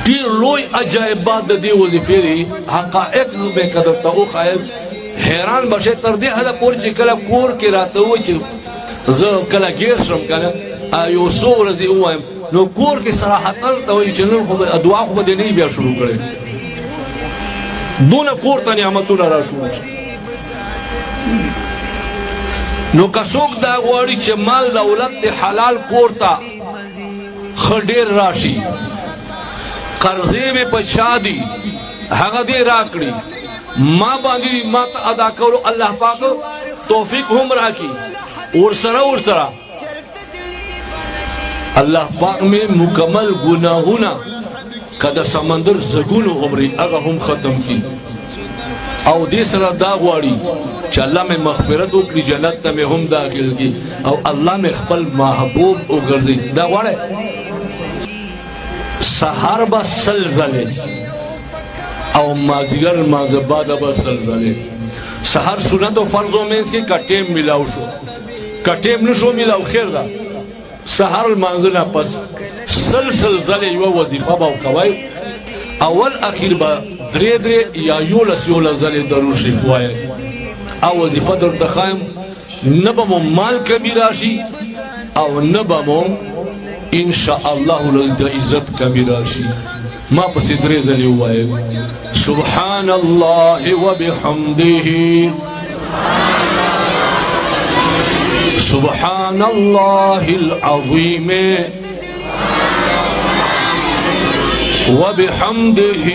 ډیر لوی عجایبات د دې وظیفې دي حقایق به قدر ته وښایم حیران بشئ تر دې حده پورې چې کله کور کې راته ووایي چې زه کله ګیر شم که نه یو څو ورځې ووایم نو کور کې صراحتا ته وایي چې نن خو دعا خو به دې نه بیا شروع کړی دونه کور ته نعمتونه را شروع شي نو که څوک دا غواړي چې مال دولت د حلال کور ته ښه ډېر راشي قرضې مې په چا دي هغه دې راکړي ما باندې ما ته ادا کولو الله پاک توفیق هم راکړي ورسره الله پاک مې مکمل ګناهونه که د سمندر زګونو عمرې هغه هم ختم کړي او دې سره دا غواړي چې الله مې مغفرت وکړي جنت ته مې هم داخل کړي او الله مې خپل محبوب وګرځي دا غواړي سحر به سل ځلې او مازدیګر مازباده به سل ځلې سحر سنت او فرض و منځ کې که ټیم میلاو شو که ټیم نشو میلاو خیر ده سحر لمانځه نه پس سل ځلې یوه وظیفه به کوئ اول اخیر به درې یا یولس ځلې درود شریف وایئ او وظیفه درته ښایم نه به مو مال کمی راشي او نه به مو انشاءالله د عزت کمی راشي ما پسې درې ځلې ووایئ سبحان الله وبحمده سبحان الله العظیم وبحمده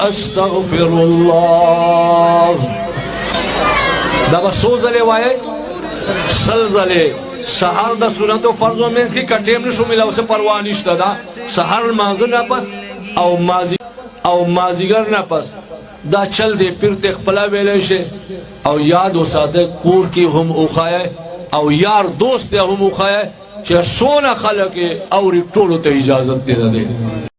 استغفر الله دا به څو ځلې وایئ سل ځلې سحر د سنت و فرض و منځ کې که ټیم نشو میلاو څه پروا نشته ده سحر لمانځه نه پس او مازدیګر نه پس دا چل دی پیر ته خپله ویلی شي او یاد وساتئ کور کې هم وښایئ او یار دوست ته هم وښایئ چې څونه خلک یې اوري ټولو ته اجازت دی